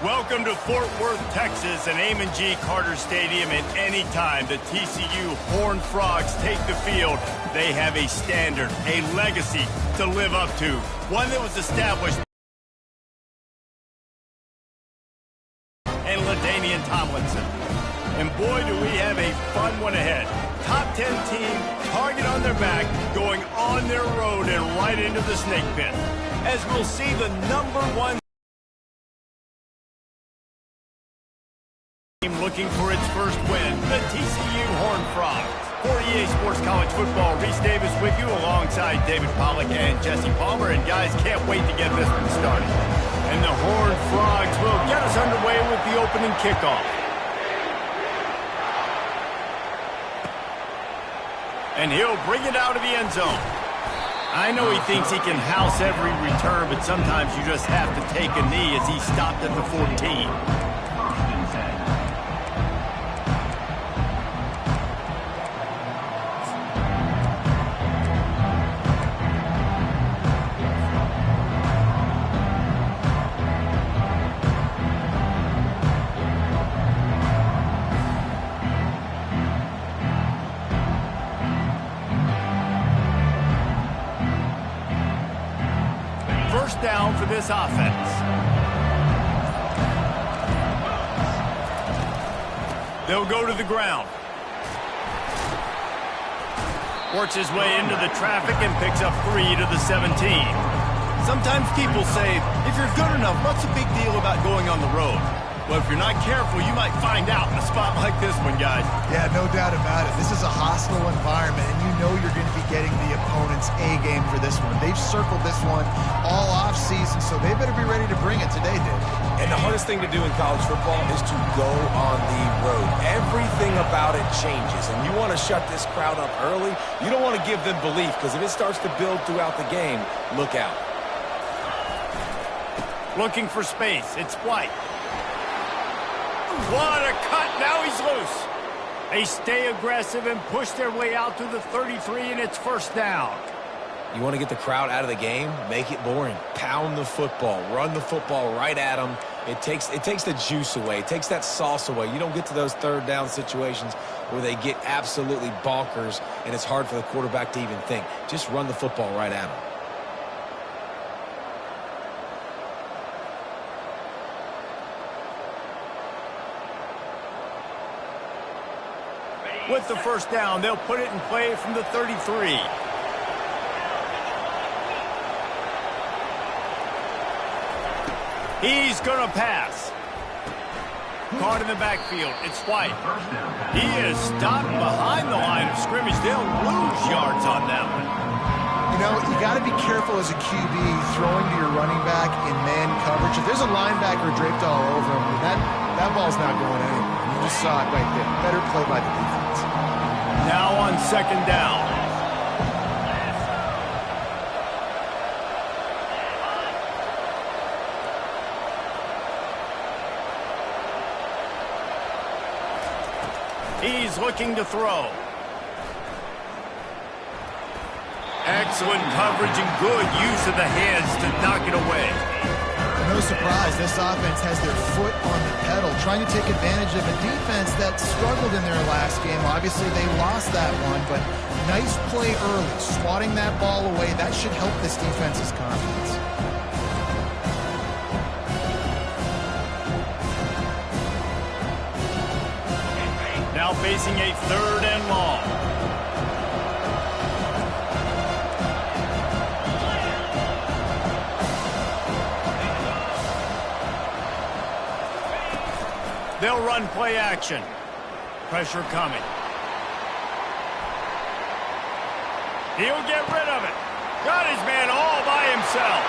Welcome to Fort Worth, Texas, and Amon G. Carter Stadium. And anytime the TCU Horned Frogs take the field, they have a standard, a legacy to live up to, one that was established and LaDainian Tomlinson. And boy, do we have a fun one ahead. Top 10 team, target on their back, going on their road and right into the snake pit. As we'll see the #1 team looking for its first win, the TCU Horned Frogs. For EA Sports College Football, Reese Davis with you alongside David Pollack and Jesse Palmer. And guys, can't wait to get this one started. And the Horned Frogs will get us underway with the opening kickoff. And he'll bring it out of the end zone. I know he thinks he can house every return, but sometimes you just have to take a knee as he stopped at the 14. First down for this offense. They'll go to the ground. Works his way into the traffic and picks up 3 to the 17. Sometimes people say, if you're good enough, what's the big deal about going on the road? Well, if you're not careful, you might find out in a spot like this one, guys. Yeah, no doubt about it. This is a hostile environment, and you know you're going to be getting the opponent's A-game for this one. They've circled this one all off-season, so they better be ready to bring it today, Dave. And the hardest thing to do in college football is to go on the road. Everything about it changes, and you want to shut this crowd up early. You don't want to give them belief, because if it starts to build throughout the game, look out. Looking for space. It's White. What a cut. Now he's loose. They stay aggressive and push their way out to the 33, and it's first down. You want to get the crowd out of the game? Make it boring. Pound the football. Run the football right at them. It takes the juice away. It takes that sauce away. You don't get to those third down situations where they get absolutely bonkers, and it's hard for the quarterback to even think. Just run the football right at them. With the first down, they'll put it in play from the 33. He's going to pass. Caught in the backfield. It's White. He is stopped behind the line of scrimmage. They'll lose yards on that one. You know, you got to be careful as a QB throwing to your running back in man coverage. If there's a linebacker draped all over him, that ball's not going anywhere. You just saw it right there. Better play by the defense. Now on second down. He's looking to throw. Excellent coverage and good use of the hands to knock it away. No surprise, this offense has their foot on the pedal, trying to take advantage of a defense that struggled in their last game. Obviously, they lost that one, but nice play early, swatting that ball away. That should help this defense's confidence. Now facing a 3rd and long. They'll run play action. Pressure coming. He'll get rid of it. Got his man all by himself.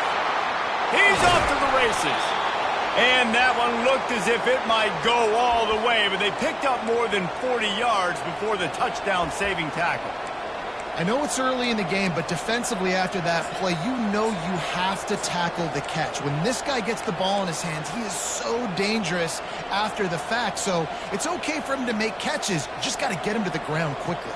He's off to the races. And that one looked as if it might go all the way, but they picked up more than 40 yards before the touchdown-saving tackle. I know it's early in the game, but defensively after that play, you know you have to tackle the catch. When this guy gets the ball in his hands, he is so dangerous after the fact. So it's okay for him to make catches. You just got to get him to the ground quickly.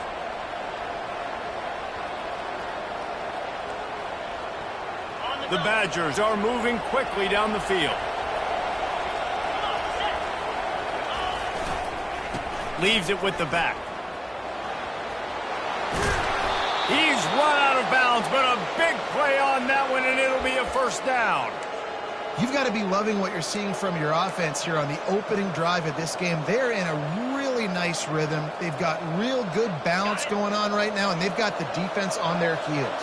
The Badgers are moving quickly down the field. Leaves it with the back. He's run out of bounds, but a big play on that one, and it'll be a first down. You've got to be loving what you're seeing from your offense here on the opening drive of this game. They're in a really nice rhythm. They've got real good balance going on right now, and they've got the defense on their heels.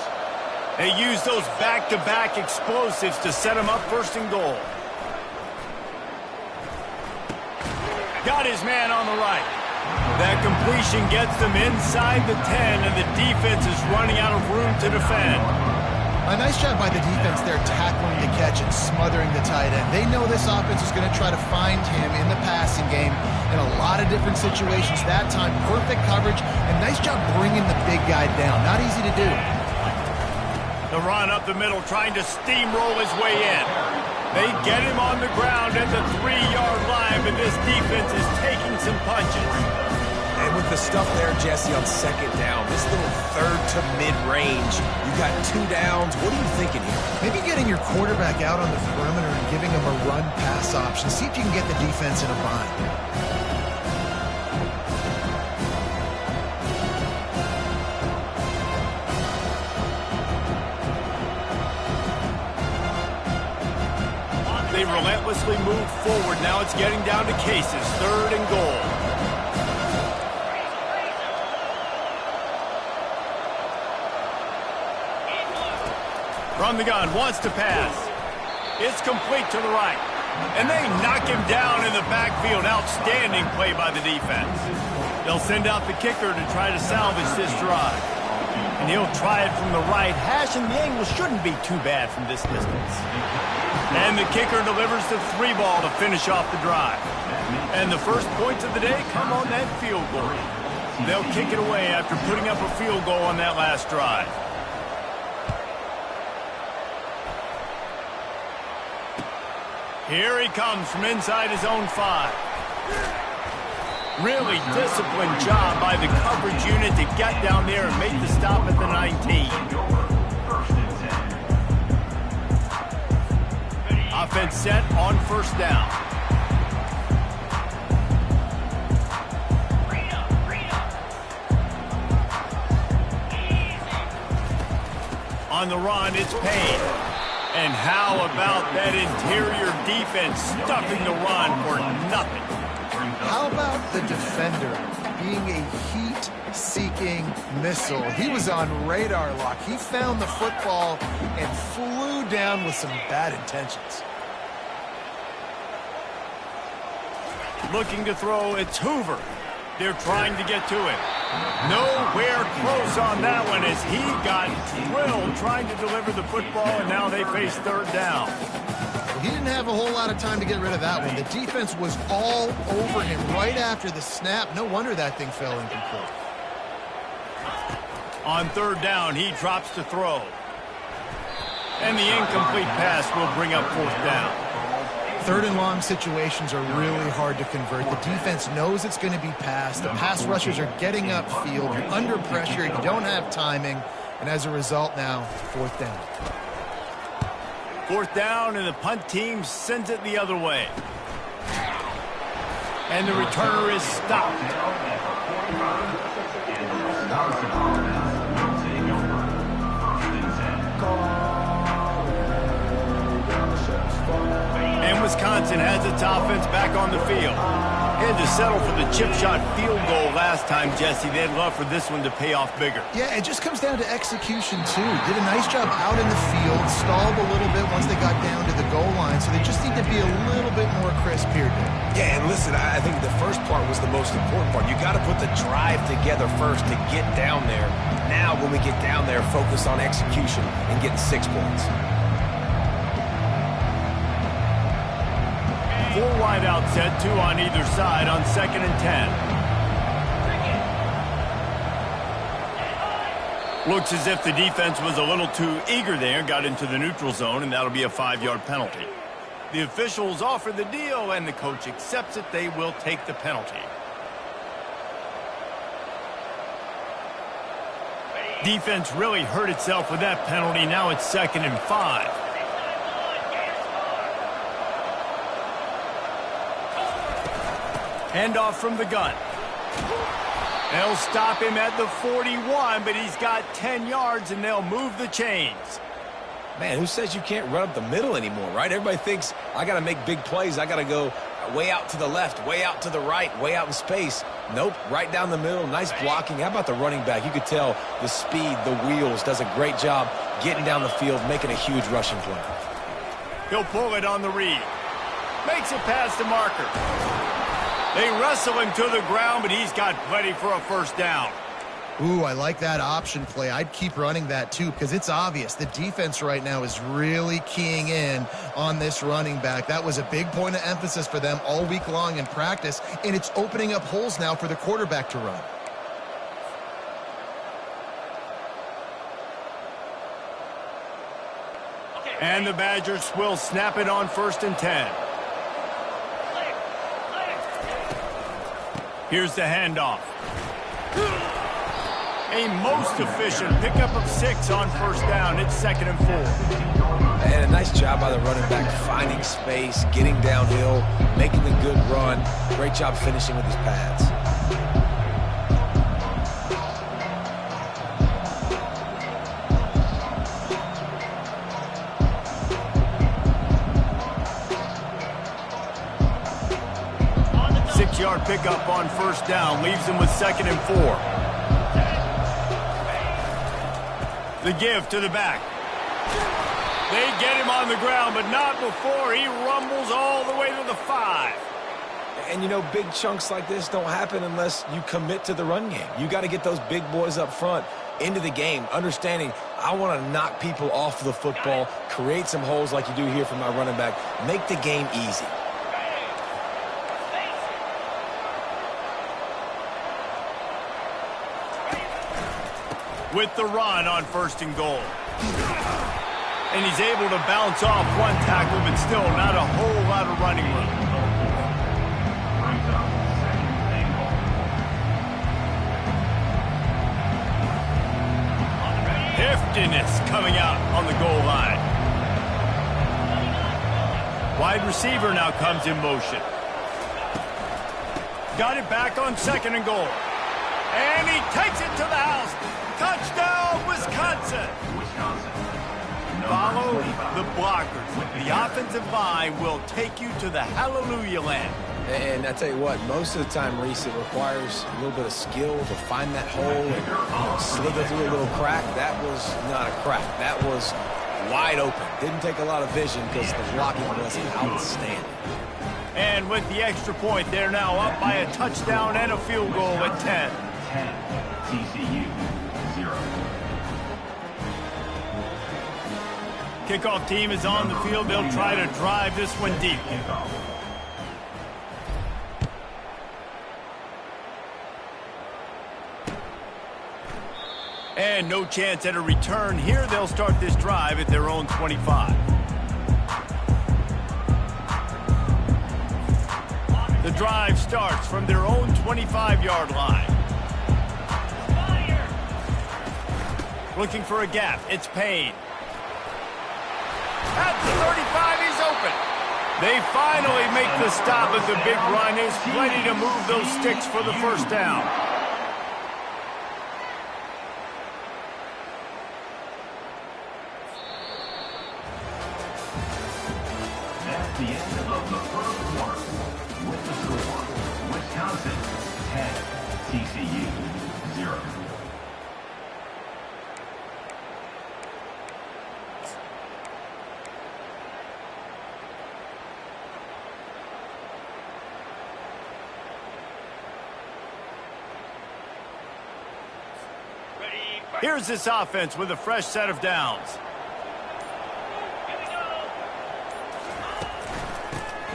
They use those back-to-back explosives to set them up first and goal. Got his man on the right. That completion gets them inside the 10, and the defense is running out of room to defend. A nice job by the defense there tackling the catch and smothering the tight end. They know this offense is going to try to find him in the passing game in a lot of different situations. That time, perfect coverage, and nice job bringing the big guy down. Not easy to do. The run up the middle, trying to steamroll his way in. They get him on the ground at the 3-yard line, but this defense is taking some punches. And with the stuff there, Jesse, on second down, this little third to mid-range, you got 2 downs. What are you thinking here? Maybe getting your quarterback out on the perimeter and giving him a run-pass option. See if you can get the defense in a bind. They relentlessly move forward. Now it's getting down to cases. 3rd and goal. From the gun, wants to pass. It's complete to the right. And they knock him down in the backfield. Outstanding play by the defense. They'll send out the kicker to try to salvage this drive. And he'll try it from the right hash, and the angle shouldn't be too bad from this distance. And the kicker delivers the 3 ball to finish off the drive. And the first points of the day come on that field goal. They'll kick it away after putting up a field goal on that last drive. Here he comes from inside his own 5. Really disciplined job by the coverage unit to get down there and make the stop at the 19. Offense set on first down. On the run, it's Payne. And how about that interior defense stuffing the run for nothing? How about the defender being a heat-seeking missile? He was on radar lock. He found the football and flew down with some bad intentions. Looking to throw, it's Hoover. They're trying to get to him. Nowhere close on that one as he got drilled trying to deliver the football, and now they face 3rd down. He didn't have a whole lot of time to get rid of that one. The defense was all over him right after the snap. No wonder that thing fell incomplete. On 3rd down, he drops to throw. And the incomplete pass will bring up 4th down. 3rd and long situations are really hard to convert. The defense knows it's going to be passed. The pass rushers are getting upfield. You're under pressure. You don't have timing. And as a result now, 4th down. 4th down, and the punt team sends it the other way. And the returner is stopped. And Wisconsin has its offense back on the field. Had to settle for the chip shot field goal last time, Jesse. They'd love for this one to pay off bigger. Yeah, it just comes down to execution, too. Did a nice job out in the field, stalled a little bit once they got down to the goal line, so they just need to be a little bit more crisp here, Dick. Yeah, and listen, I think the first part was the most important part. You got to put the drive together first to get down there. Now, when we get down there, focus on execution and getting 6 points. 4 wide out set, 2 on either side on 2nd and 10. Looks as if the defense was a little too eager there, got into the neutral zone, and that'll be a 5-yard penalty. The officials offer the deal, and the coach accepts it. They will take the penalty. Defense really hurt itself with that penalty. Now it's 2nd and 5. Handoff from the gun. They'll stop him at the 41, but he's got 10 yards, and they'll move the chains. Man, who says you can't run up the middle anymore, right? Everybody thinks, I got to make big plays. I got to go way out to the left, way out to the right, way out in space. Nope, right down the middle. Nice blocking. How about the running back? You could tell the speed, the wheels, does a great job getting down the field, making a huge rushing play. He'll pull it on the read. Makes it past the marker. They wrestle him to the ground, but he's got plenty for a first down. Ooh, I like that option play. I'd keep running that too because it's obvious the defense right now is really keying in on this running back. That was a big point of emphasis for them all week long in practice, and it's opening up holes now for the quarterback to run. And the Badgers will snap it on 1st and 10. Here's the handoff. A most efficient pickup of 6 on 1st down. It's 2nd and 4. And a nice job by the running back, finding space, getting downhill, making a good run. Great job finishing with his pads. Yard pickup on 1st down leaves him with 2nd and 4. The give to the back. They get him on the ground, but not before he rumbles all the way to the 5. And, you know, big chunks like this don't happen unless you commit to the run game. You got to get those big boys up front into the game, understanding I want to knock people off the football, create some holes like you do here for my running back, make the game easy. With the run on 1st and goal. And he's able to bounce off one tackle, but still not a whole lot of running room. Heftiness coming out on the goal line. Wide receiver now comes in motion. Got it back on 2nd and goal. And he takes it to the house. Touchdown, Wisconsin. Follow the blockers. The offensive line will take you to the hallelujah land. And I tell you what, most of the time, Reese, it requires a little bit of skill to find that hole and slither through a little crack. That was not a crack. That was wide open. Didn't take a lot of vision because the blocking was outstanding. And with the extra point, they're now up by a touchdown and a field goal at 10. 10, TCU, 0. Kickoff team is on the field. They'll try to drive this one deep. And no chance at a return here. They'll start this drive at their own 25. The drive starts from their own 25-yard line. Looking for a gap. It's Payne. At the 35, he's open. They finally make the stop at the big run. There's plenty to move those sticks for the first down. That's the end of the first quarter. With the score, Wisconsin 10, TCU 0. Here's this offense with a fresh set of downs.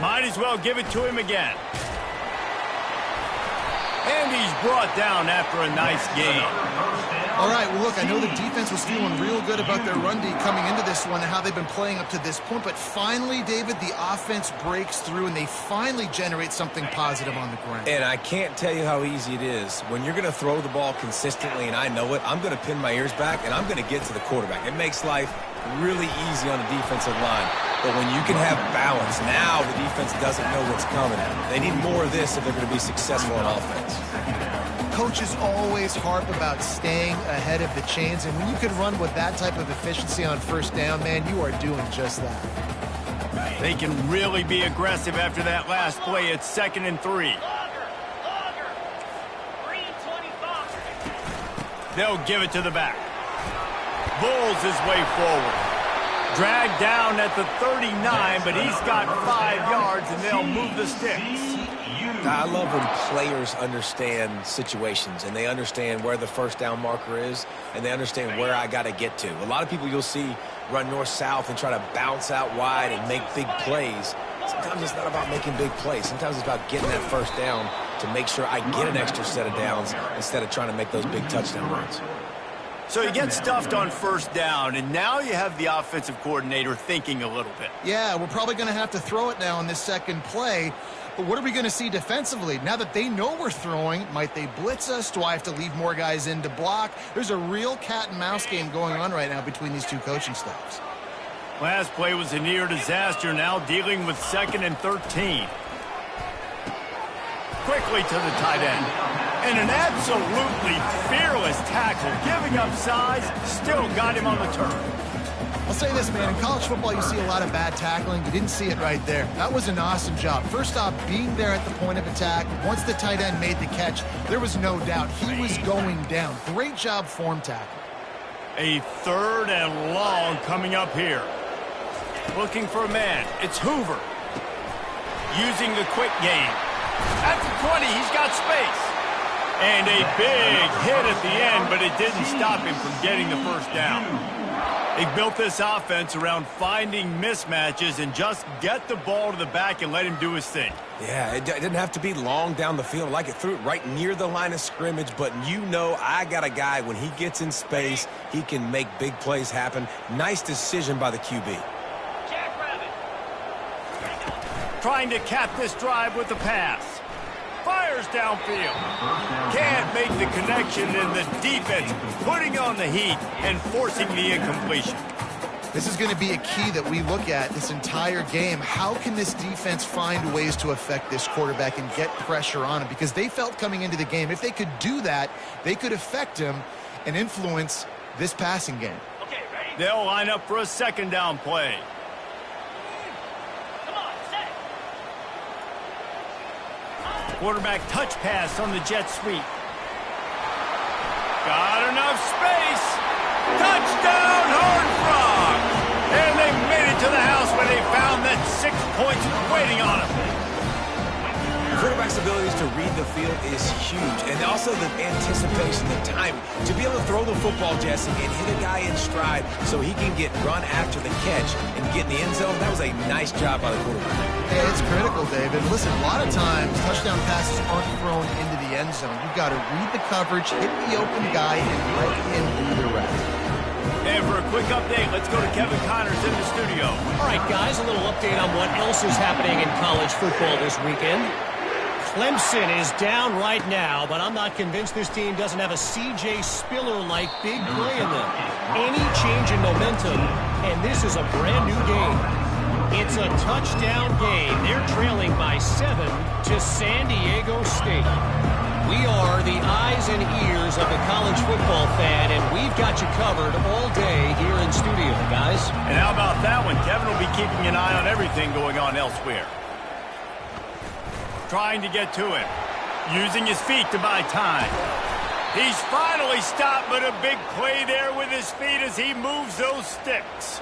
Might as well give it to him again. And he's brought down after a nice game. All right, well, look, I know the defense was feeling real good about their run D coming into this one and how they've been playing up to this point, but finally, David, the offense breaks through and they finally generate something positive on the ground. And I can't tell you how easy it is. When you're going to throw the ball consistently, and I know it, I'm going to pin my ears back, and I'm going to get to the quarterback. It makes life really easy on the defensive line. But when you can have balance, now the defense doesn't know what's coming. They need more of this if they're going to be successful on offense. coaches always harp about staying ahead of the chains, and when you can run with that type of efficiency on first down, man, you are doing just that. They can really be aggressive after that last play. It's 2nd and 3. They'll give it to the back. Bulls his way forward. Dragged down at the 39, but he's got 5 yards, and they'll move the sticks. I love when players understand situations and they understand where the first down marker is and they understand where I got to get to. A lot of people you'll see run north-south and try to bounce out wide and make big plays. Sometimes it's not about making big plays. Sometimes it's about getting that first down to make sure I get an extra set of downs instead of trying to make those big touchdown runs. So you get stuffed on first down, and now you have the offensive coordinator thinking a little bit. Yeah, we're probably going to have to throw it now on this second play. But what are we going to see defensively? Now that they know we're throwing, might they blitz us? Do I have to leave more guys in to block? There's a real cat-and-mouse game going on right now between these two coaching staffs. Last play was a near disaster, now dealing with 2nd and 13. Quickly to the tight end. And an absolutely fearless tackle, giving up size, still got him on the turf. I'll say this, man, in college football you see a lot of bad tackling. You didn't see it right there. That was an awesome job. First off, being there at the point of attack. Once the tight end made the catch, there was no doubt he was going down. Great job form tackle. A 3rd and long coming up here. Looking for a man. It's Hoover. Using the quick game. At the 20, he's got space. And a big hit at the end, but it didn't stop him from getting the first down. They built this offense around finding mismatches and just get the ball to the back and let him do his thing. Yeah, it didn't have to be long down the field. Like it threw it right near the line of scrimmage, but you know I got a guy, when he gets in space, he can make big plays happen. Nice decision by the QB. Trying to cap this drive with the pass. Fires downfield. Can't make the connection, and the defense putting on the heat and forcing the incompletion. This is going to be a key that we look at this entire game. How can this defense find ways to affect this quarterback and get pressure on him? Because they felt coming into the game, if they could do that, they could affect him and influence this passing game. They'll line up for a 2nd down play. Quarterback touch pass on the jet sweep. Got enough space. Touchdown, Horned Frogs. And they made it to the house when they found that 6 points waiting on them. Quarterback's abilities to read the field is huge, and also the anticipation, the timing. To be able to throw the football, Jesse, and hit a guy in stride so he can get run after the catch and get in the end zone, that was a nice job by the quarterback. Yeah, it's critical, David. Listen, a lot of times touchdown passes aren't thrown into the end zone. You've got to read the coverage, hit the open guy, and let him do the rest. And for a quick update, let's go to Kevin Connors in the studio. All right, guys, a little update on what else is happening in college football this weekend. Clemson is down right now, but I'm not convinced this team doesn't have a C.J. Spiller-like big play in them. Any change in momentum, and this is a brand-new game. It's a touchdown game. They're trailing by 7 to San Diego State. We are the eyes and ears of the college football fan, and we've got you covered all day here in studio, guys. And how about that one? Kevin will be keeping an eye on everything going on elsewhere. Trying to get to him. Using his feet to buy time. He's finally stopped, but a big play there with his feet as he moves those sticks.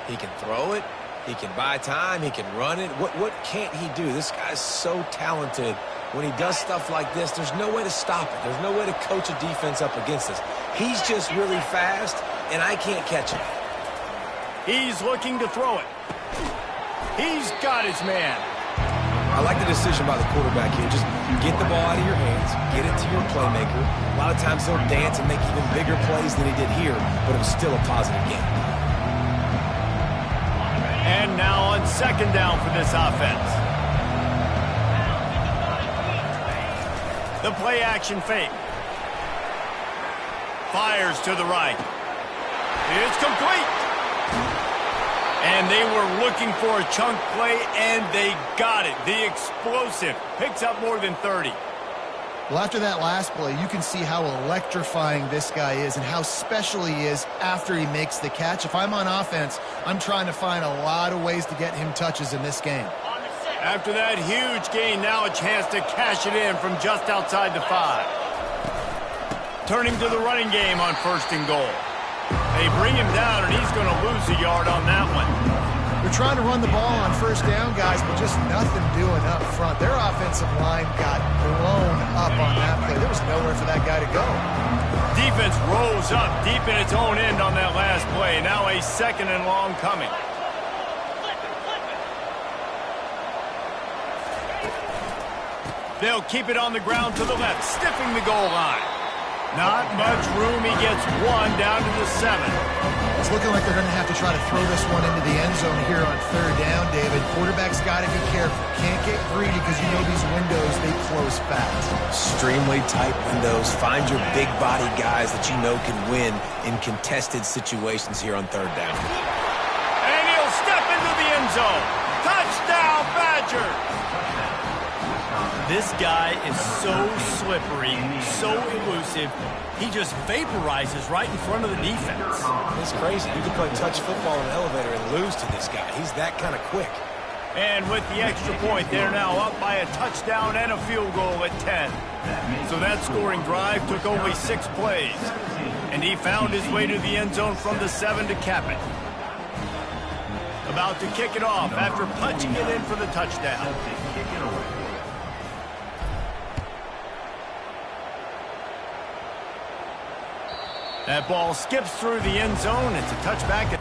He can throw it. He can buy time. He can run it. What can't he do? This guy's so talented. When he does stuff like this, there's no way to stop it. There's no way to coach a defense up against us. He's just really fast, and I can't catch him. He's looking to throw it. He's got his man. I like the decision by the quarterback here. Just get the ball out of your hands, get it to your playmaker. A lot of times he'll dance and make even bigger plays than he did here, but it was still a positive game. And now on 2nd down for this offense. The play action fake. Fires to the right. It's complete. And they were looking for a chunk play, and they got it. The explosive picks up more than 30. Well, after that last play, you can see how electrifying this guy is and how special he is after he makes the catch. If I'm on offense, I'm trying to find a lot of ways to get him touches in this game. After that huge gain, now a chance to cash it in from just outside the 5. Turning to the running game on 1st and goal. They bring him down, and he's going to lose a yard on that one. We're trying to run the ball on 1st down, guys, but just nothing doing up front. Their offensive line got blown up on that play. There was nowhere for that guy to go. Defense rose up deep in its own end on that last play. Now a 2nd and long coming. They'll keep it on the ground to the left, stiffing the goal line. Not much room. He gets 1 down to the 7. It's looking like they're going to have to try to throw this one into the end zone here on 3rd down, David. Quarterback's got to be careful. Can't get greedy because you know these windows, they close fast. Extremely tight windows. Find your big body guys that you know can win in contested situations here on 3rd down. And he'll step into the end zone. Touchdown, Badgers! This guy is so slippery, so elusive. He just vaporizes right in front of the defense. It's crazy. You can play touch football in an elevator and lose to this guy. He's that kind of quick. And with the extra point, they're now up by a touchdown and a field goal at 10. So that scoring drive took only 6 plays. And he found his way to the end zone from the 7 to cap it. About to kick it off after punching it in for the touchdown. That ball skips through the end zone. It's a touchback.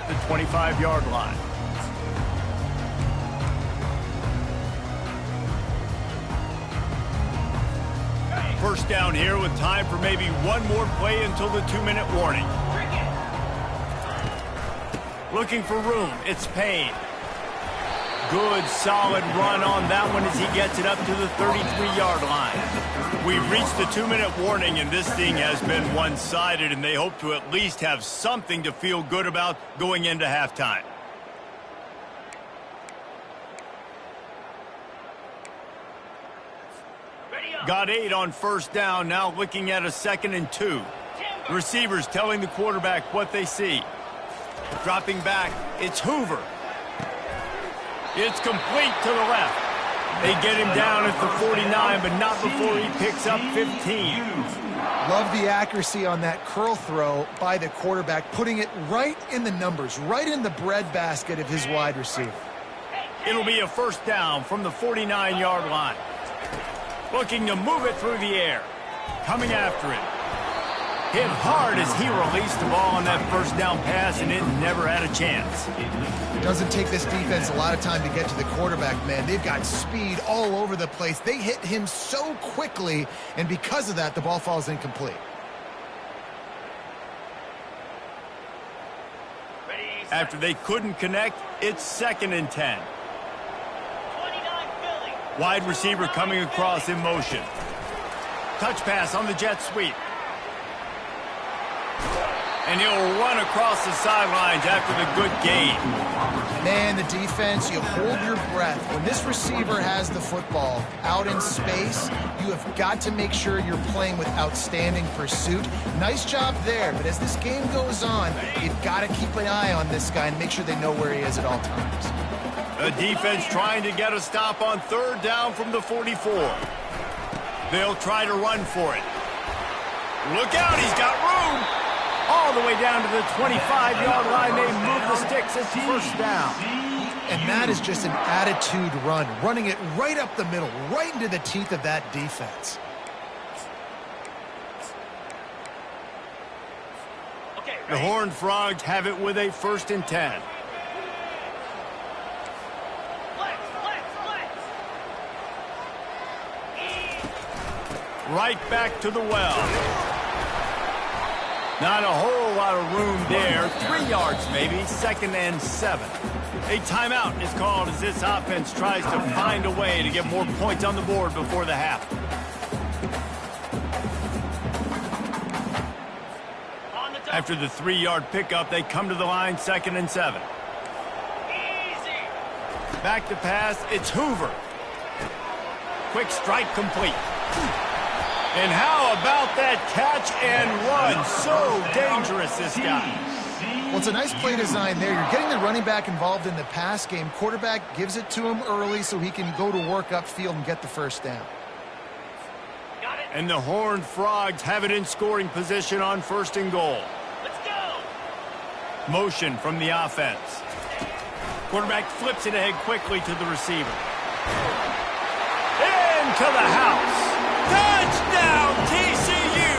The 25-yard line. First down here with time for maybe one more play until the 2-minute warning. Looking for room. It's Payne. Good, solid run on that one as he gets it up to the 33-yard line. We've reached the 2-minute warning, and this thing has been one-sided, and they hope to at least have something to feel good about going into halftime. Got 8 on first down, now looking at a 2nd and 2. Receivers telling the quarterback what they see. Dropping back, it's Hoover. It's complete to the left. They get him down at the 49, but not before he picks up 15. Love the accuracy on that curl throw by the quarterback, putting it right in the numbers, right in the breadbasket of his wide receiver. It'll be a first down from the 49-yard line. Looking to move it through the air. Coming after it. Hit hard as he released the ball on that first down pass, and it never had a chance. It doesn't take this defense a lot of time to get to the quarterback, man. They've got speed all over the place. They hit him so quickly, and because of that, the ball falls incomplete. After they couldn't connect, it's 2nd and 10. Wide receiver coming across in motion. Touch pass on the jet sweep. And he'll run across the sidelines after the good gain. Man, the defense, you hold your breath. When this receiver has the football out in space, you have got to make sure you're playing with outstanding pursuit. Nice job there, but as this game goes on, you've got to keep an eye on this guy and make sure they know where he is at all times. The defense trying to get a stop on 3rd down from the 44. They'll try to run for it. Look out, he's got room. All the way down to the 25-yard line. They move the sticks. It's first down. And that is just an attitude run, running it right up the middle, right into the teeth of that defense. The Horned Frogs have it with a 1st and 10. Right back to the well. Not a whole lot of room there. 3 yards maybe. 2nd and 7. A timeout is called as this offense tries to find a way to get more points on the board before the half. After the 3-yard pickup, they come to the line, 2nd and 7. Back to pass. It's Hoover. Quick strike complete. And how about that catch and run? So dangerous, this guy. Well, it's a nice play design there. You're getting the running back involved in the pass game. Quarterback gives it to him early so he can go to work upfield and get the first down. And the Horned Frogs have it in scoring position on 1st and goal. Let's go. Motion from the offense. Quarterback flips it ahead quickly to the receiver. Into the house. Touchdown, TCU!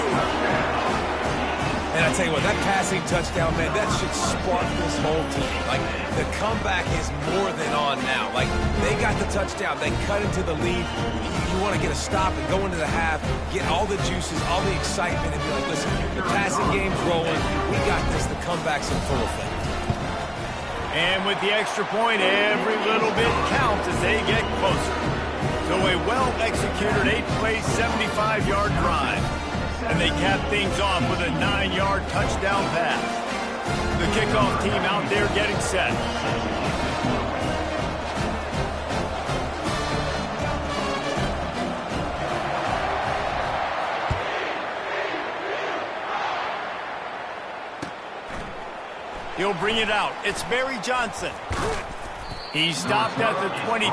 And I tell you what, that passing touchdown, man, that should spark this whole team. Like, the comeback is more than on now. Like, they got the touchdown. They cut into the lead. You want to get a stop and go into the half, get all the juices, all the excitement, and be like, listen, the passing game's rolling. We got this. The comeback's in full effect. And with the extra point, every little bit counts as they get closer. So a well-executed 8-play, 75-yard drive. And they cap things off with a 9-yard touchdown pass. The kickoff team out there getting set. He'll bring it out. It's Barry Johnson. He stopped at the 23,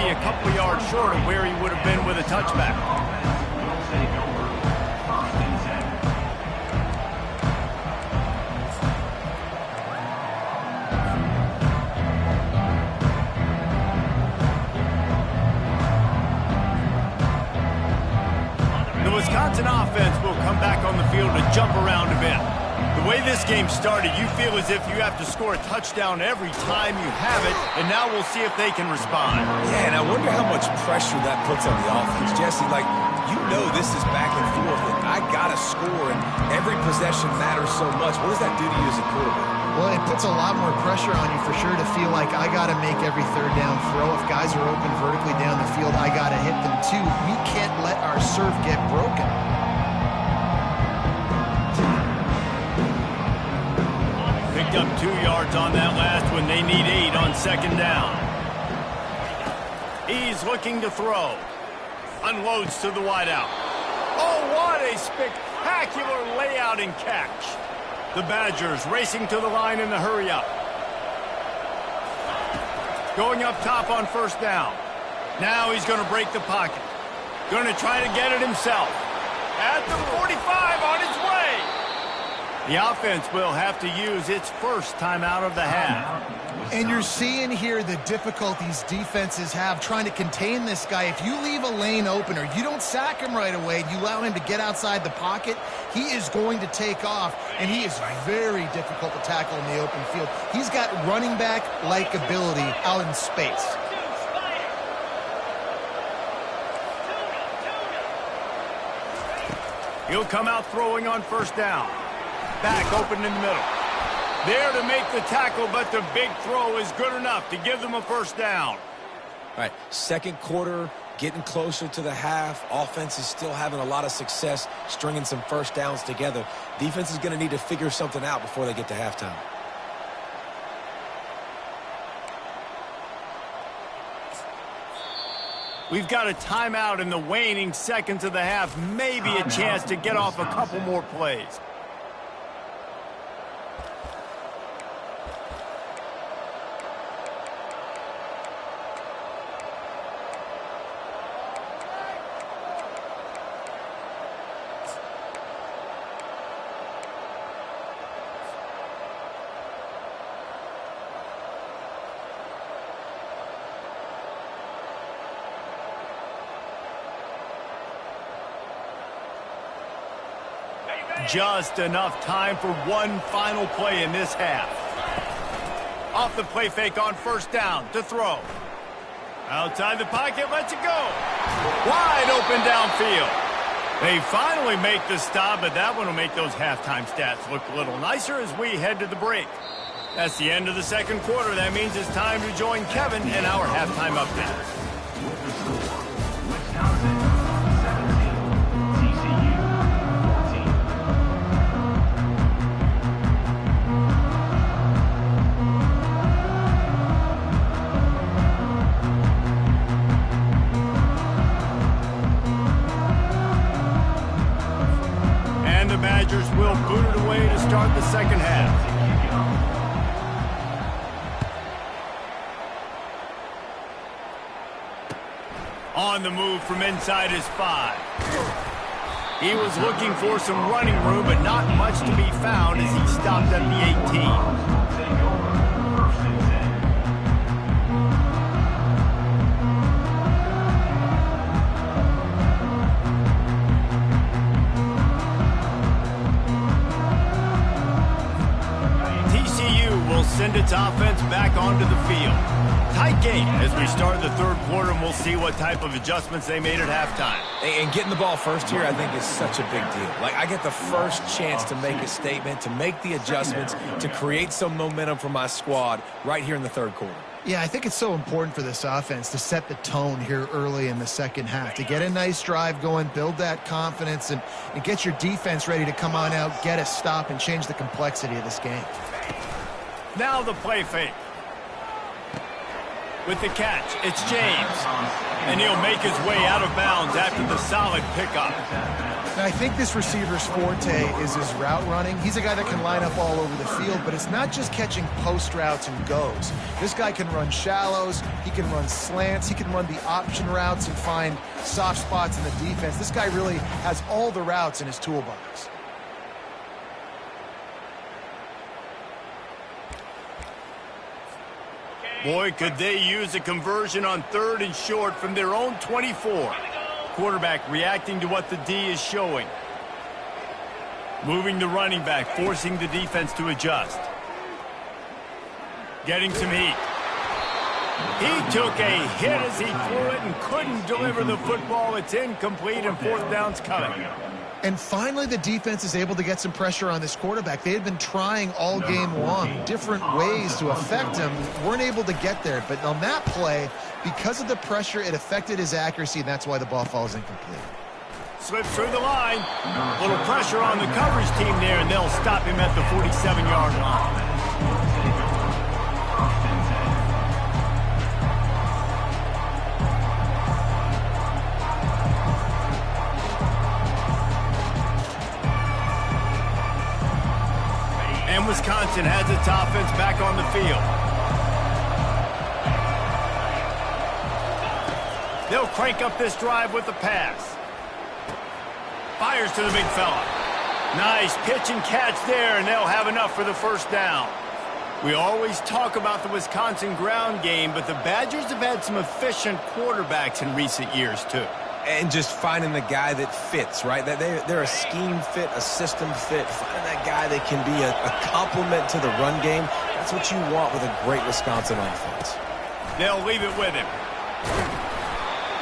a couple yards short of where he would have been with a touchback. The Wisconsin offense will come back on the field to jump around a bit. The way this game started, you feel as if you have to score a touchdown every time you have it, and now we'll see if they can respond. Yeah, and I wonder how much pressure that puts on the offense. Jesse, like, you know this is back and forth, and I got to score, and every possession matters so much. What does that do to you as a quarterback? Well, it puts a lot more pressure on you for sure to feel like I got to make every 3rd down throw. If guys are open vertically down the field, I got to hit them too. We can't let our serve get broken. Picked up 2 yards on that last one. They need 8 on 2nd down. He's looking to throw. Unloads to the wideout. Oh, what a spectacular layout and catch. The Badgers racing to the line in the hurry up. Going up top on 1st down. Now he's going to break the pocket. Going to try to get it himself. At the 45, on his way. The offense will have to use its first timeout of the half. And you're seeing here the difficulties defenses have trying to contain this guy. If you leave a lane open or you don't sack him right away and you allow him to get outside the pocket, he is going to take off, and he is very difficult to tackle in the open field. He's got running back-like ability out in space. He'll come out throwing on first down. Back open in the middle. There to make the tackle, but the big throw is good enough to give them a first down. All right, second quarter, getting closer to the half. Offense is still having a lot of success stringing some first downs together. Defense is going to need to figure something out before they get to halftime. We've got a timeout in the waning seconds of the half. Maybe a chance to get off a couple more plays. Just enough time for one final play in this half. Off the play fake on first down to throw. Outside the pocket, lets it go. Wide open downfield. They finally make the stop, but that one will make those halftime stats look a little nicer as we head to the break. That's the end of the second quarter. That means it's time to join Kevin in our halftime update. With the score, Wisconsin 17, TCU 14. And the Badgers will boot it away to start the second half. On the move from inside his 5. He was looking for some running room, but not much to be found as he stopped at the 18. Take over first and 10. TCU will send its offense back onto the field. Tight game as we start the third quarter, and we'll see what type of adjustments they made at halftime. And getting the ball first here, I think, is such a big deal. Like, I get the first chance to make a statement, to make the adjustments, to create some momentum for my squad right here in the third quarter. Yeah, I think it's so important for this offense to set the tone here early in the second half, to get a nice drive going, build that confidence, and get your defense ready to come on out, get a stop, and change the complexity of this game. Now the play fake. With the catch, it's James. And he'll make his way out of bounds after the solid pickup. Now, I think this receiver's forte is his route running. He's a guy that can line up all over the field, but it's not just catching post routes and goes. This guy can run shallows, he can run slants, he can run the option routes and find soft spots in the defense. This guy really has all the routes in his toolbox. Boy, could they use a conversion on third and short from their own 24. Quarterback reacting to what the D is showing. Moving the running back, forcing the defense to adjust. Getting some heat. He took a hit as he threw it and couldn't deliver the football. It's incomplete and fourth down's coming. And finally, the defense is able to get some pressure on this quarterback. They had been trying all game long different ways to affect him. Weren't able to get there. But on that play, because of the pressure, it affected his accuracy, and that's why the ball falls incomplete. Slips through the line. A little pressure on the coverage team there, and they'll stop him at the 47-yard line. And Wisconsin has its offense back on the field. They'll crank up this drive with the pass. Fires to the big fella. Nice pitch and catch there, and they'll have enough for the first down. We always talk about the Wisconsin ground game, but the Badgers have had some efficient quarterbacks in recent years, too. And just finding the guy that fits, right? They're a scheme fit, a system fit. Finding that guy that can be a complement to the run game. That's what you want with a great Wisconsin offense. They'll leave it with him.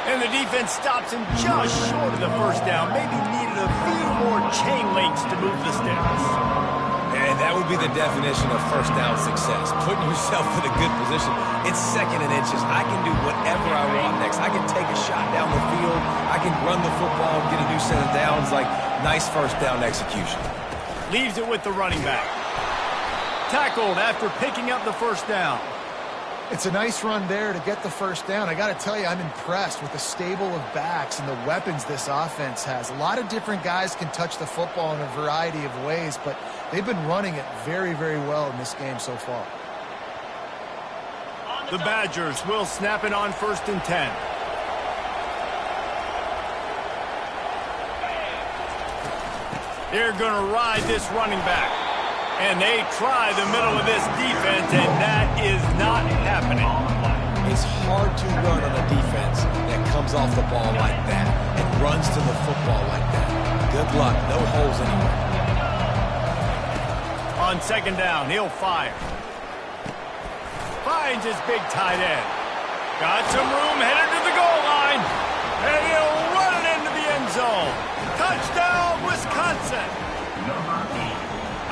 And the defense stops him just short of the first down. Maybe needed a few more chain links to move the sticks. And that would be the definition of first down success. Putting yourself in a good position. It's 2nd and inches. I can do whatever I want next. I can take a shot down the field. I can run the football and get a new set of downs. Like, nice first down execution. Leaves it with the running back. Tackled after picking up the first down. It's a nice run there to get the first down. I got to tell you, I'm impressed with the stable of backs and the weapons this offense has. A lot of different guys can touch the football in a variety of ways, but they've been running it very, very well in this game so far. The Badgers will snap it on 1st and 10. They're going to ride this running back. And they try the middle of this defense, and that is not happening. It's hard to run on a defense that comes off the ball like that and runs to the football like that. Good luck. No holes anywhere. On 2nd down, he'll fire. Finds his big tight end. Got some room, headed to the goal line. And he'll run it into the end zone. Touchdown, Wisconsin.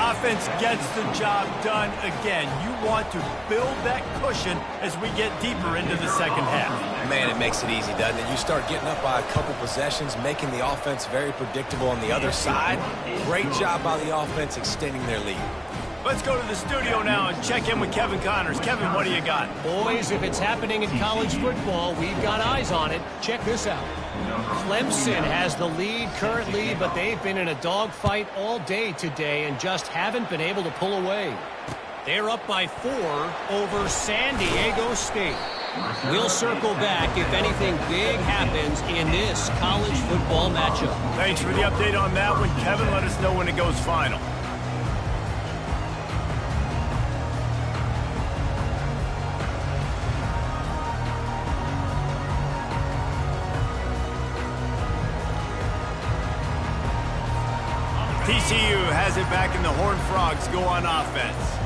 Offense gets the job done again. You want to build that cushion as we get deeper into the second half. Man, it makes it easy, doesn't it? You start getting up by a couple possessions, making the offense very predictable on the other side. Great job by the offense extending their lead. Let's go to the studio now and check in with Kevin Connors. Kevin, what do you got? Boys, if it's happening in college football, we've got eyes on it. Check this out. Clemson has the lead currently, but they've been in a dogfight all day today and just haven't been able to pull away. They're up by 4 over San Diego State. We'll circle back if anything big happens in this college football matchup. Thanks for the update on that one, Kevin. Let us know when it goes final. TCU has it back and the Horned Frogs go on offense.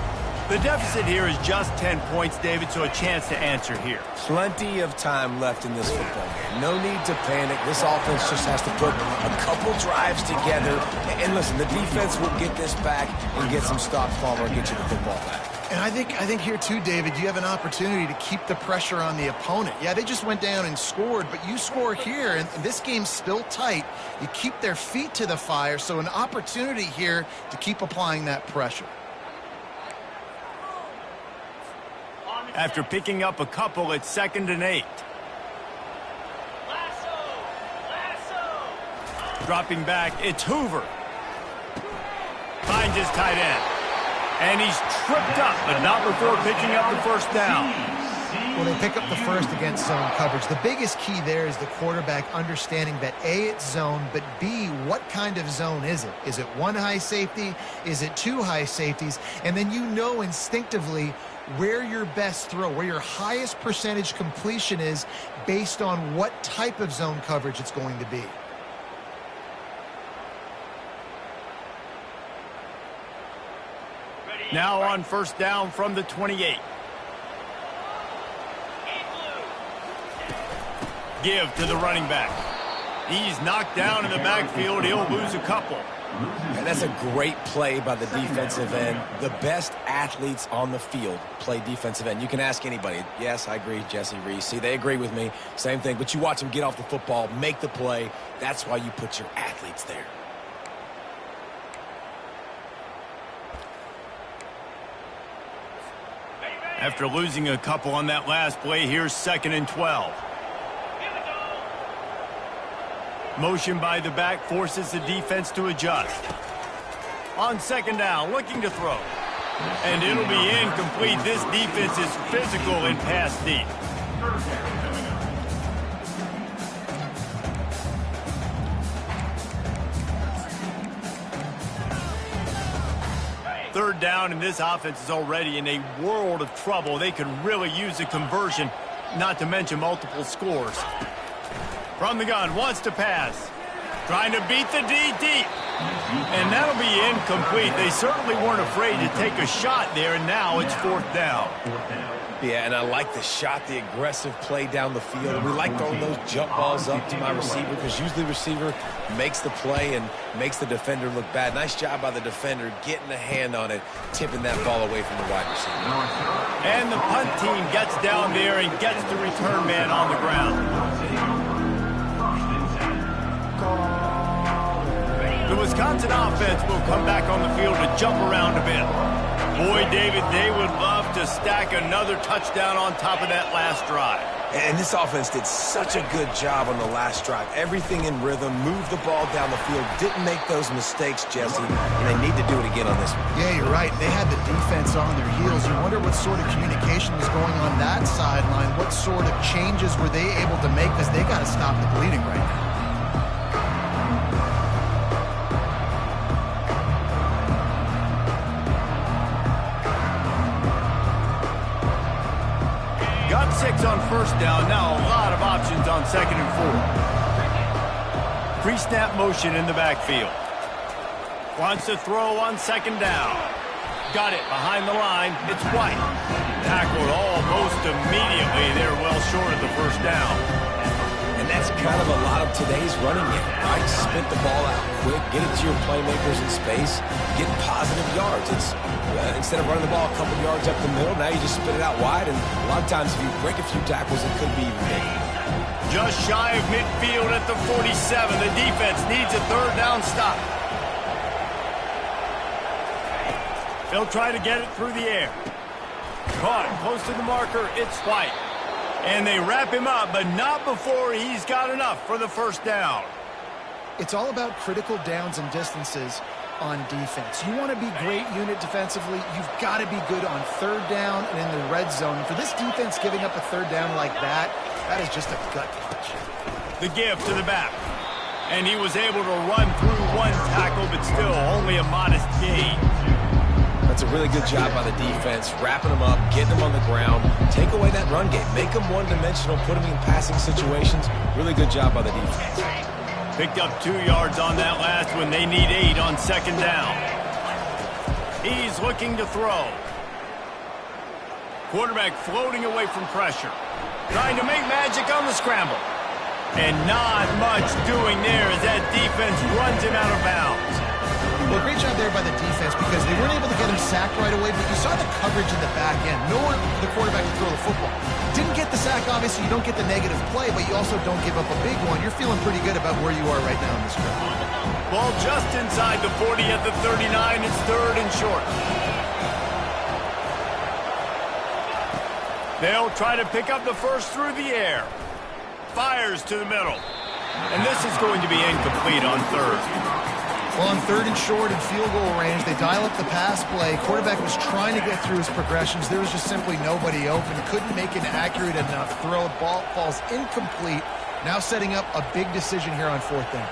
The deficit here is just 10 points, David, so a chance to answer here. Plenty of time left in this football game. No need to panic. This offense just has to put a couple drives together. And listen, the defense will get this back and get some stops, Palmer, and get you the football back. And I think here too, David, you have an opportunity to keep the pressure on the opponent. Yeah, they just went down and scored, but you score here, and this game's still tight. You keep their feet to the fire, so an opportunity here to keep applying that pressure. After picking up a couple, it's 2nd and 8. Dropping back, it's Hoover. Finds his tight end. And he's tripped up, but not before picking up the first down. Well, they pick up the first against zone coverage. The biggest key there is the quarterback understanding that A, it's zone, but B, what kind of zone is it? Is it 1 high safety? Is it 2 high safeties? And then you know instinctively where your best throw, where your highest percentage completion is based on what type of zone coverage it's going to be. Now on first down from the 28. Give to the running back. He's knocked down in the backfield. He'll lose a couple. And that's a great play by the defensive end. The best athletes on the field play defensive end. You can ask anybody. Yes, I agree, Jesse Reese. See, they agree with me. Same thing. But you watch them get off the football, make the play. That's why you put your athletes there. After losing a couple on that last play, here's 2nd and 12. Motion by the back forces the defense to adjust. On 2nd down, looking to throw. And it'll be incomplete. This defense is physical and pass deep. third down, and this offense is already in a world of trouble. They could really use a conversion, not to mention multiple scores. From the gun, wants to pass. Trying to beat the D deep. And that'll be incomplete. They certainly weren't afraid to take a shot there, and now it's fourth down. Yeah, and I like the shot, the aggressive play down the field. We like throwing those jump balls up to my receiver because usually the receiver makes the play and makes the defender look bad. Nice job by the defender getting a hand on it, tipping that ball away from the wide receiver. And the punt team gets down there and gets the return man on the ground. The Wisconsin offense will come back on the field to jump around a bit. Boy, David, they would love to stack another touchdown on top of that last drive. And this offense did such a good job on the last drive. Everything in rhythm, moved the ball down the field, didn't make those mistakes, Jesse, and they need to do it again on this one. Yeah, you're right. They had the defense on their heels. You wonder what sort of communication was going on that sideline. What sort of changes were they able to make because they got to stop the bleeding right now. Got 6 on first down. Now a lot of options on second and 4. Pre-snap motion in the backfield. Wants to throw on second down. Got it behind the line. It's White. Tackled almost immediately. They're well short of the first down. And that's kind of a lot of today's running game, right? Spit the ball out quick, get it to your playmakers in space, get positive yards. It's instead of running the ball a couple yards up the middle, now you just spit it out wide, and a lot of times if you break a few tackles, it could be even bigger. Just shy of midfield at the 47. The defense needs a third down stop. They'll try to get it through the air. Caught close to the marker. It's White. And they wrap him up, but not before he's got enough for the first down. It's all about critical downs and distances on defense. You want to be great unit defensively, you've got to be good on third down and in the red zone. For this defense giving up a third down like that, that is just a gut punch. The give to the back. And he was able to run through one tackle, but still only a modest gain. That's a really good job by the defense, wrapping them up, getting them on the ground, take away that run game, make them one-dimensional, put them in passing situations. Really good job by the defense. Picked up 2 yards on that last one. They need 8 on second down. He's looking to throw. Quarterback floating away from pressure. Trying to make magic on the scramble. And not much doing there as that defense runs him out of bounds. Well, great job there by the defense because they weren't able to get him sacked right away, but you saw the coverage in the back end. Nowhere for the quarterback to throw the football. Didn't get the sack, obviously. You don't get the negative play, but you also don't give up a big one. You're feeling pretty good about where you are right now in this drive. Ball just inside the 40 at the 39. It's third and short. They'll try to pick up the first through the air. Fires to the middle. And this is going to be incomplete on third. Well, on third and short and field goal range, they dial up the pass play. Quarterback was trying to get through his progressions. There was just simply nobody open. Couldn't make an accurate enough throw. Ball falls incomplete. Now setting up a big decision here on fourth down.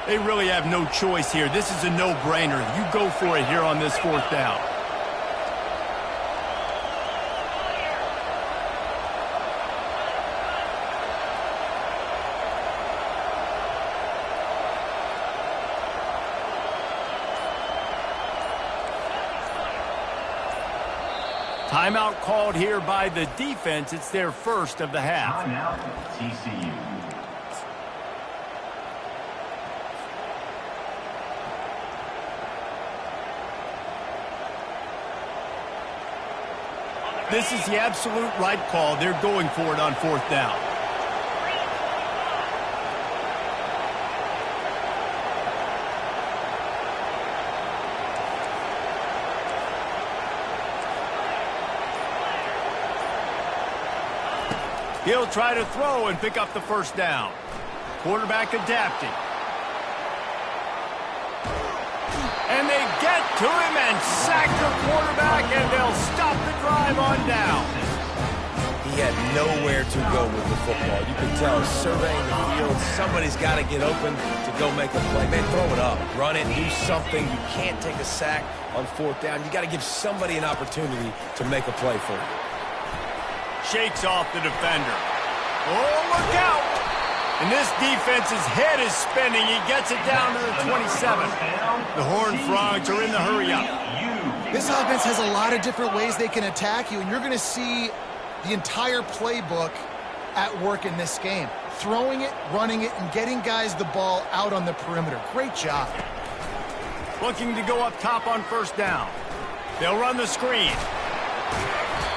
They really have no choice here. This is a no-brainer. You go for it here on this fourth down. Timeout called here by the defense. It's their first of the half. Timeout, TCU. This is the absolute right call. They're going for it on fourth down. He'll try to throw and pick up the first down. Quarterback adapting. And they get to him and sack the quarterback, and they'll stop the drive on down. he had nowhere to go with the football. You can tell, surveying the field, somebody's got to get open to go make a play. Man, throw it up. Run it. Do something. You can't take a sack on 4th down. You got to give somebody an opportunity to make a play for you. Shakes off the defender. Oh, look out! And this defense's head is spinning. He gets it down to the 27. The Horned Frogs are in the hurry-up. This offense has a lot of different ways they can attack you, and you're going to see the entire playbook at work in this game. Throwing it, running it, and getting guys the ball out on the perimeter. Great job. Looking to go up top on 1st down. They'll run the screen.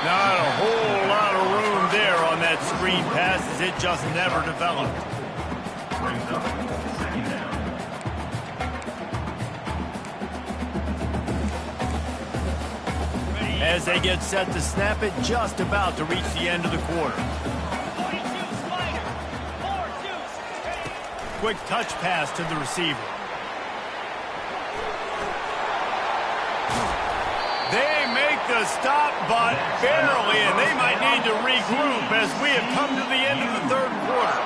Not a whole lot of room there on that screen pass as it just never developed. Brings up 2nd down. As they get set to snap it, just about to reach the end of the quarter. Quick touch pass to the receiver. They make the stop, but barely, and they might need to regroup as we have come to the end of the 3rd quarter.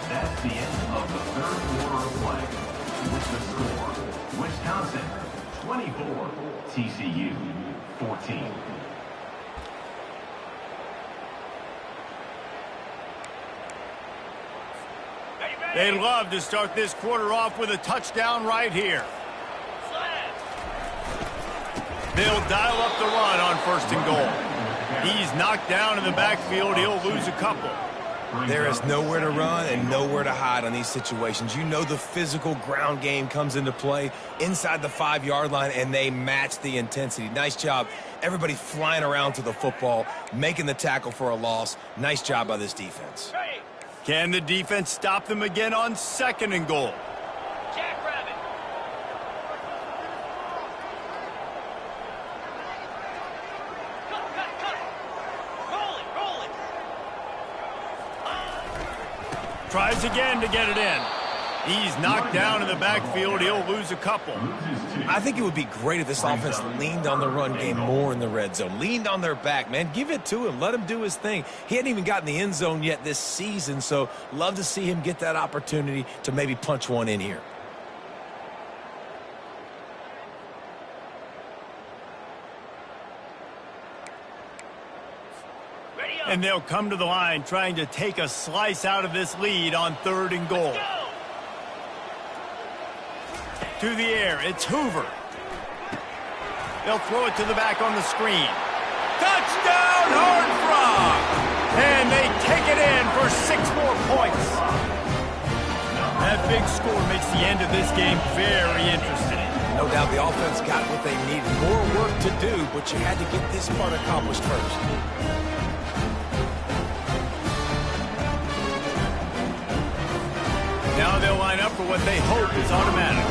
That's the end of the 3rd quarter of play. With the score, Wisconsin 24, TCU 14. They'd love to start this quarter off with a touchdown right here. They'll dial up the run on 1st and goal. He's knocked down in the backfield. He'll lose a couple. There is nowhere to run and nowhere to hide on these situations. You know the physical ground game comes into play inside the 5-yard line, and they match the intensity. Nice job. Everybody flying around to the football, making the tackle for a loss. Nice job by this defense. Can the defense stop them again on 2nd and goal? Jackrabbit. Cut. Roll it. Tries again to get it in. He's knocked down in the backfield. He'll lose a couple. I think it would be great if this offense leaned on the run game more in the red zone. Leaned on their back, man. Give it to him. Let him do his thing. He hadn't even gotten the end zone yet this season, so love to see him get that opportunity to maybe punch one in here. And they'll come to the line trying to take a slice out of this lead on 3rd and goal. To the air, it's Hoover. They'll throw it to the back on the screen. Touchdown, Horned Frog! And they take it in for 6 more points. That big score makes the end of this game very interesting. No doubt the offense got what they needed. More work to do, but you had to get this part accomplished first. Now they'll line up for what they hope is automatic.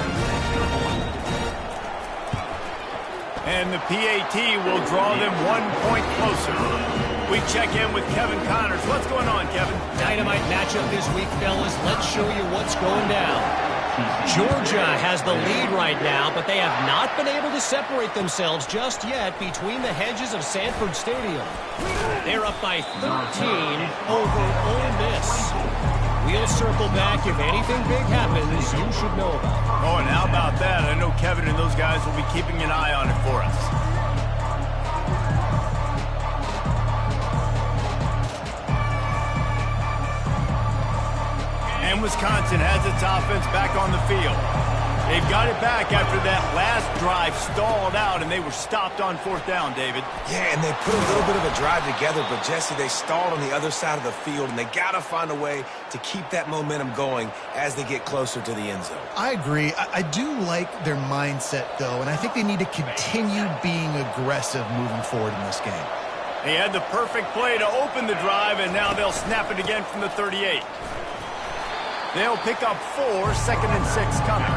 And the PAT will draw them 1 point closer. We check in with Kevin Connors. What's going on, Kevin? Dynamite matchup this week, fellas. Let's show you what's going down. Georgia has the lead right now, but they have not been able to separate themselves just yet between the hedges of Sanford Stadium. They're up by 13 over Ole Miss. We'll circle back. If anything big happens, you should know about it. Oh, and how about that? I know Kevin and those guys will be keeping an eye on it for us. And Wisconsin has its offense back on the field. They've got it back after that last drive stalled out, and they were stopped on 4th down, David. Yeah, and they put a little bit of a drive together, but, Jesse, they stalled on the other side of the field, and they got to find a way to keep that momentum going as they get closer to the end zone. I agree. I do like their mindset, though, and I think they need to continue being aggressive moving forward in this game. They had the perfect play to open the drive, and now they'll snap it again from the 38. They'll pick up 4, 2nd and 6 coming.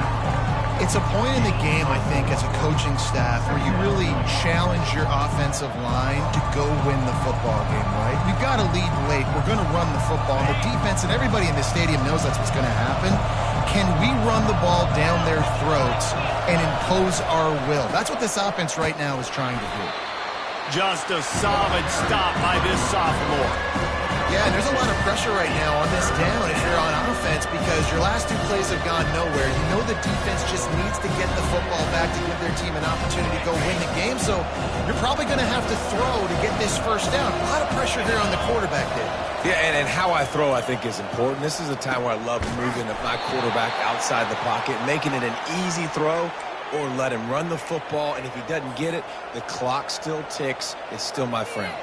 It's a point in the game, I think, as a coaching staff where you really challenge your offensive line to go win the football game, right? We've got to lead late. We're going to run the football. The defense and everybody in this stadium knows that's what's going to happen. can we run the ball down their throats and impose our will? That's what this offense right now is trying to do. Just a solid stop by this sophomore. Yeah, and there's a lot of pressure right now on this down if you're on offense because your last two plays have gone nowhere. You know the defense just needs to get the football back to give their team an opportunity to go win the game, so you're probably going to have to throw to get this first down. A lot of pressure here on the quarterback, Dave. Yeah, and how I throw, I think, is important. This is a time where I love moving my quarterback outside the pocket, making it an easy throw, or let him run the football, and if he doesn't get it, the clock still ticks. It's still my friend.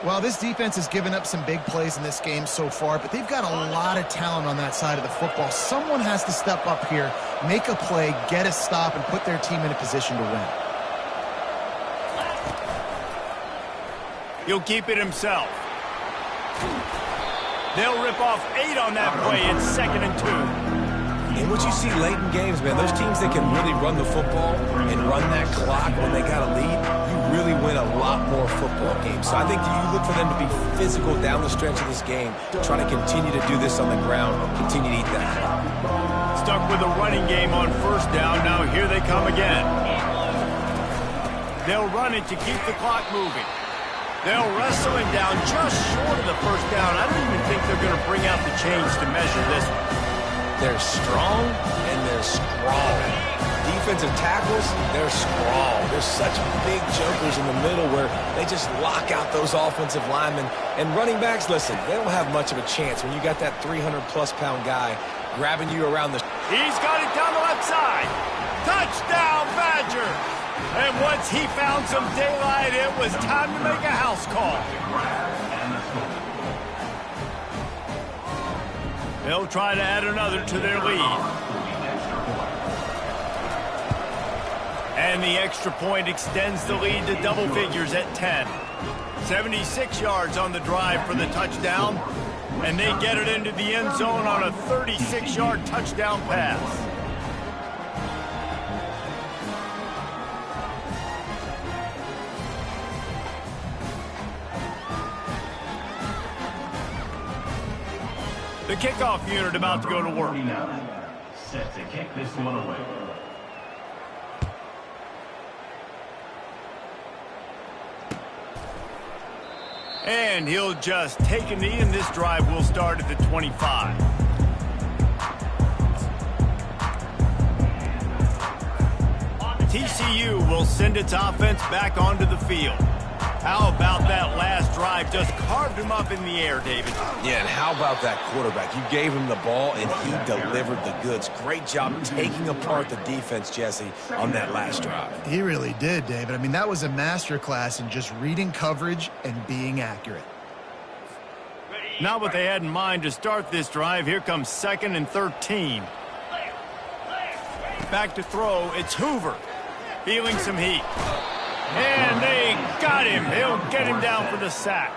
Well, this defense has given up some big plays in this game so far, but they've got a lot of talent on that side of the football. Someone has to step up here, make a play, get a stop, and put their team in a position to win. He'll keep it himself. They'll rip off 8 on that play. It's 2nd and 2. And what you see late in games, man, those teams that can really run the football and run that clock when they got a lead, you really win a lot more football games. So I think you look for them to be physical down the stretch of this game, try to continue to do this on the ground, continue to eat that clock. Stuck with a running game on first down. Now here they come again. They'll run it to keep the clock moving. They'll wrestle him down just short of the first down. I don't even think they're going to bring out the chains to measure this one. They're strong and they're strong. Defensive tackles, they're strong. They're such big jokers in the middle where they just lock out those offensive linemen. And running backs, listen, they don't have much of a chance when you got that 300-plus-pound guy grabbing you around the... He's got it down the left side. Touchdown, Badger. And once he found some daylight, it was time to make a house call. They'll try to add another to their lead. And the extra point extends the lead to double figures at 10. 76 yards on the drive for the touchdown. And they get it into the end zone on a 36-yard touchdown pass. The kickoff unit about to go to work. Set to kick this one away. And he'll just take a knee, and this drive will start at the 25. TCU will send its offense back onto the field. How about that last drive? Just carved him up in the air, David. Yeah, and how about that quarterback? You gave him the ball, and he delivered the goods. Great job taking apart the defense, Jesse, on that last drive. He really did, David. I mean, that was a masterclass in just reading coverage and being accurate. Not what they had in mind to start this drive. Here comes 2nd and 13. Back to throw. It's Hoover. Feeling some heat. And they got him. They'll get him down for the sack.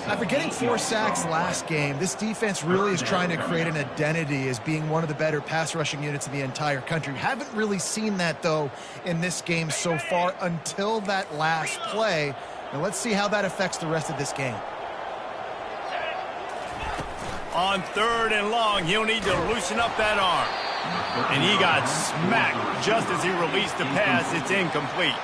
After getting 4 sacks last game, this defense really is trying to create an identity as being one of the better pass rushing units in the entire country. Haven't really seen that, though, in this game so far until that last play. Now let's see how that affects the rest of this game. On 3rd and long, he'll need to loosen up that arm. And he got smacked just as he released the pass. It's incomplete.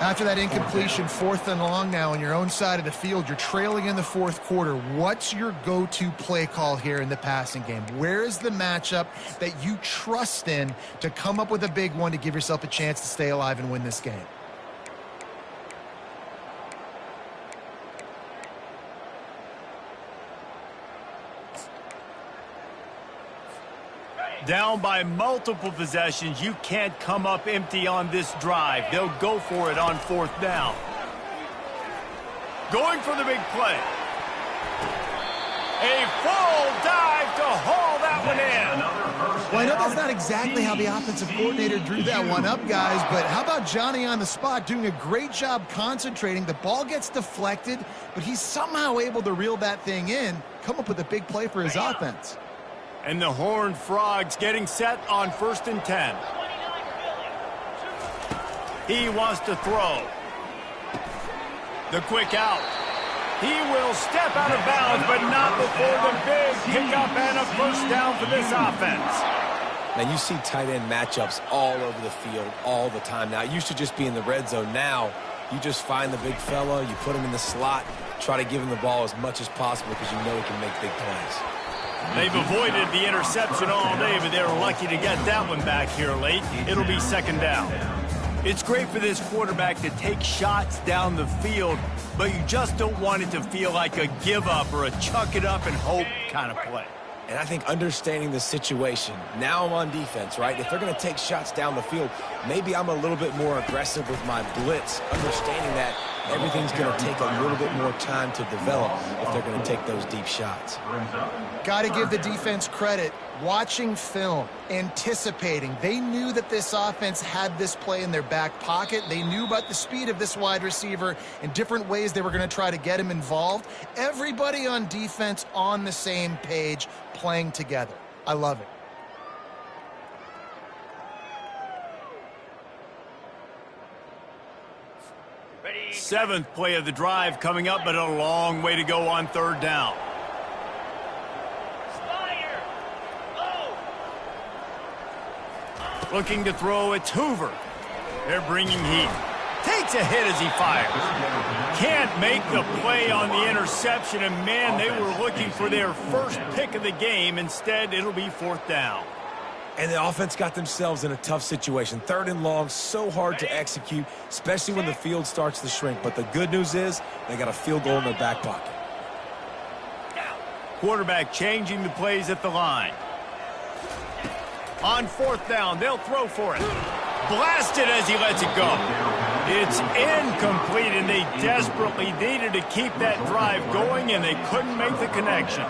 After that incompletion, 4th and long now on your own side of the field, you're trailing in the 4th quarter. What's your go-to play call here in the passing game? Where is the matchup that you trust in to come up with a big one to give yourself a chance to stay alive and win this game? Down by multiple possessions, you can't come up empty on this drive. They'll go for it on 4th down. Going for the big play. A full dive to haul that one in. Well, I know that's not exactly how the offensive coordinator drew that one up, guys, but how about Johnny on the spot doing a great job concentrating? The ball gets deflected, but he's somehow able to reel that thing in, come up with a big play for his offense. And the Horned Frogs getting set on 1st and 10. He wants to throw. The quick out. He will step out of bounds, but not before the big pickup and a first down for this offense. Now, you see tight end matchups all over the field all the time. Now, it used to just be in the red zone. Now, you just find the big fella, you put him in the slot, try to give him the ball as much as possible because you know he can make big plays. They've avoided the interception all day, but they're lucky to get that one back here late. It'll be second down. It's great for this quarterback to take shots down the field, but you just don't want it to feel like a give-up or a chuck it up and hope kind of play. And I think understanding the situation, now I'm on defense, right? If they're going to take shots down the field, maybe I'm a little bit more aggressive with my blitz, understanding that everything's going to take a little bit more time to develop if they're going to take those deep shots. Got to give the defense credit. Watching film, anticipating. They knew that this offense had this play in their back pocket. They knew about the speed of this wide receiver and different ways they were going to try to get him involved. Everybody on defense on the same page, playing together. I love it. Seventh play of the drive coming up, but a long way to go on third down. Looking to throw, it's Hoover. They're bringing heat. Takes a hit as he fires. Can't make the play on the interception, and man, they were looking for their first pick of the game. Instead, it'll be fourth down. And the offense got themselves in a tough situation. Third and long, so hard to execute, especially when the field starts to shrink. But the good news is they got a field goal in their back pocket. Quarterback changing the plays at the line. On fourth down, they'll throw for it. Blasted as he lets it go. It's incomplete, and they desperately needed to keep that drive going, and they couldn't make the connection.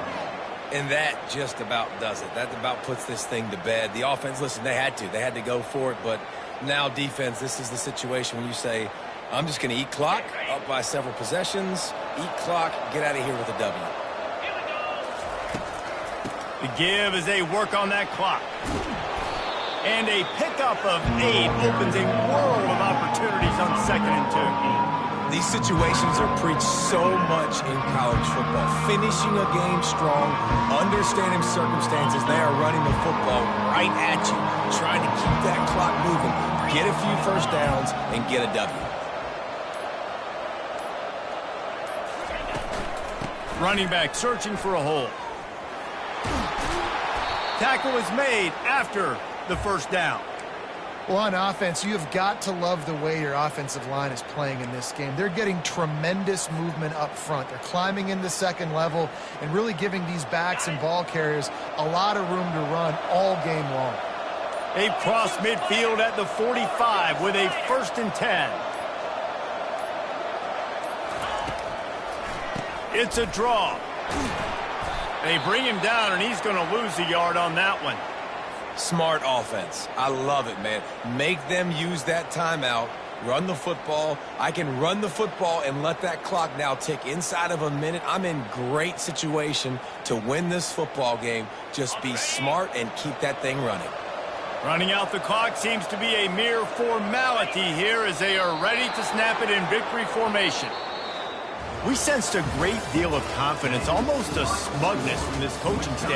And that just about does it. That about puts this thing to bed. The offense, listen, they had to go for it, but now defense, this is the situation when you say, I'm just going to eat clock, up by several possessions, eat clock, get out of here with a W. The give as they work on that clock. And a pickup of 8 opens a world of opportunities on 2nd and 2. These situations are preached so much in college football. Finishing a game strong, understanding circumstances. They are running the football right at you, trying to keep that clock moving, get a few first downs, and get a W. Running back searching for a hole. Tackle is made after the first down. Well, on offense, you have got to love the way your offensive line is playing in this game. They're getting tremendous movement up front. They're climbing into second level and really giving these backs and ball carriers a lot of room to run all game long. They cross midfield at the 45 with a 1st and 10. It's a draw. They bring him down, and he's going to lose a yard on that one. Smart offense. I love it, man. Make them use that timeout, run the football. I can run the football and let that clock now tick inside of a minute. I'm in great situation to win this football game. Just be smart and keep that thing running. Running out the clock seems to be a mere formality here as they are ready to snap it in victory formation. We sensed a great deal of confidence, almost a smugness from this coaching staff.